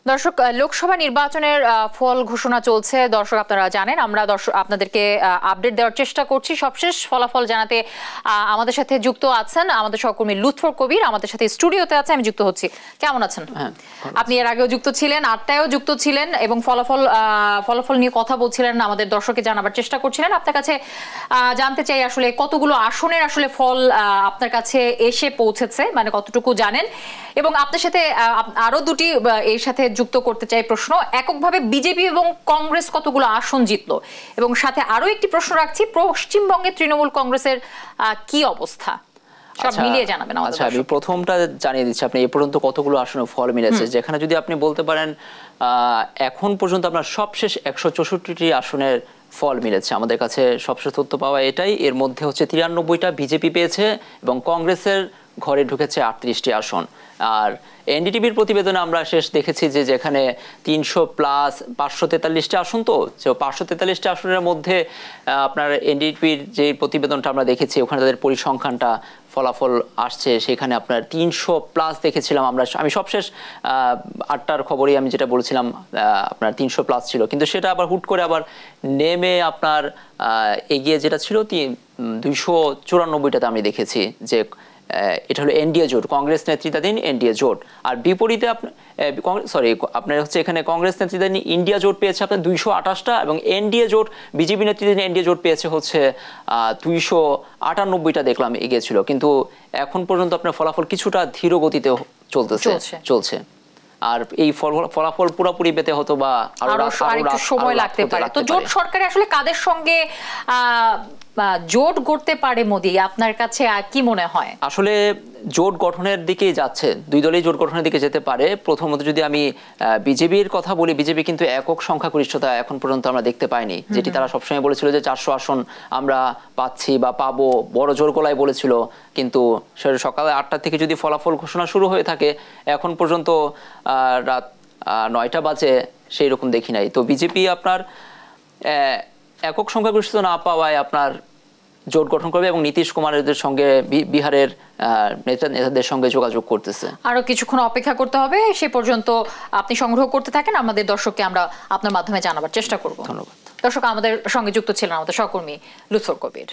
দর্শক, লোকসভা নির্বাচনের ফল ঘোষণা চলছে। দর্শক আপনারা জানেন, আমরা আপনাদেরকে আপডেট দেওয়ার চেষ্টা করছি। সবশেষ ফলাফল জানাতে আমাদের সাথে যুক্ত আছেন আমাদের সহকর্মী লুৎফর কবির, আমাদের সাথে স্টুডিওতে আছে। আমি যুক্ত হচ্ছি। কেমন আছেন? আপনি এর আগেও যুক্ত ছিলেন, 8টায়ও যুক্ত ছিলেন এবং ফলাফল নিয়ে কথা বলছিলেন, আমাদের দর্শককে জানাবার চেষ্টা করছিলেন। আপনার কাছে জানতে চাই আসলে কতগুলো আসনের আসলে ফল আপনার কাছে এসে পৌঁছেছে, মানে কতটুকু জানেন, এবং আপনার সাথে আরো দুটি এর সাথে যুক্ত করতে চাই প্রশ্ন। এককভাবে বিজেপি এবং কংগ্রেস কতগুলো আসন জিতলো, এবং সাথে আরো একটি প্রশ্ন রাখছি, পশ্চিমবঙ্গে তৃণমূল কংগ্রেসের কি অবস্থা, সব মিলিয়ে জানাবেন। আচ্ছা, আমি প্রথমটা জানিয়ে দিচ্ছি, আপনি এ পর্যন্ত কতগুলো আসনে ফল মিলেছে, যেখানে যদি আপনি বলতে পারেন এখন পর্যন্ত আপনার সবশেষ 164টি আসনের ফল মিলেছে। আমাদের কাছে সবশেষ তথ্য পাওয়া এটাই। এর মধ্যে হচ্ছে 93টা বিজেপি পেয়েছে এবং কংগ্রেসের ঘরে ঢুকেছে 38টি আসন। আর এনডিটিভির প্রতিবেদনে আমরা শেষ দেখেছি যে যেখানে 300 প্লাস 543টি আসন, তো 543টি আসনের মধ্যে আপনার এনডিটিভির যে প্রতিবেদনটা আমরা দেখেছি ওখানে তাদের পরিসংখ্যানটা ফলাফল আসছে, সেখানে আপনার 300 প্লাস দেখেছিলাম আমি সবশেষ 8টার খবরই আমি যেটা বলছিলাম আপনার 300 প্লাস ছিল, কিন্তু সেটা আবার হুট করে আবার নেমে আপনার এগিয়ে যেটা ছিল 294টাতে আমি দেখেছি যে এটা হলো এনডিএ জোট, কংগ্রেস নেতৃত্বাধীন এনডিএ জোট। আর বিপরীতে আপনার হচ্ছে এখানে কংগ্রেস নেতৃত্বাধীন ইন্ডিয়া জোট পেয়েছে আপনার 228টা, এবং এনডিএ জোট বিজেপি নেতৃত্বাধীন এনডিএ জোট পেয়েছে হচ্ছে 298টা দেখলাম এগিয়েছিল। কিন্তু এখন পর্যন্ত আপনার ফলাফল কিছুটা ধীর গতিতে চলছে। আর এই ফলাফল পুরোপুরি পেতে হতো বা আরো সময় লাগতে পারে। তো জোট সরকারে আসলে কাদের সঙ্গে জোট গড়তে পারে মোদি, আপনার কাছে কি মনে হয়? আসলে জোট গঠনের দিকেই যাচ্ছে, দুই দলই জোট গঠনের দিকে যেতে পারে। প্রথমত যদি আমি বিজেপির কথা বলি, বিজেপি কিন্তু একক সংখ্যাগরিষ্ঠতা এখন পর্যন্ত আমরা দেখতে পাইনি, যেটি তারা সবসময় বলেছিল যে 400 আসন আমরা পাচ্ছি বা পাবো, বড় জোর গলায় বলেছিল। কিন্তু সকালে 8টা থেকে যদি ফলাফল ঘোষণা শুরু হয়ে থাকে, এখন পর্যন্ত রাত 9টা বাজে, সেই রকম দেখি নাই। তো বিজেপি আপনার একক সংখ্যাগরিষ্ঠতা না পাওয়ায় আপনার জোট গঠন করবে এবং নীতিশ কুমারের সঙ্গে বিহারের নেতাদের সঙ্গে যোগাযোগ করতেছে। আরো কিছুক্ষণ অপেক্ষা করতে হবে, সে পর্যন্ত আপনি সংগ্রহ করতে থাকেন, আমাদের দর্শককে আমরা আপনার মাধ্যমে জানাবার চেষ্টা করব। ধন্যবাদ। দর্শক, আমাদের সঙ্গে যুক্ত ছিলেন আমাদের সহকর্মী লুৎফর কবির।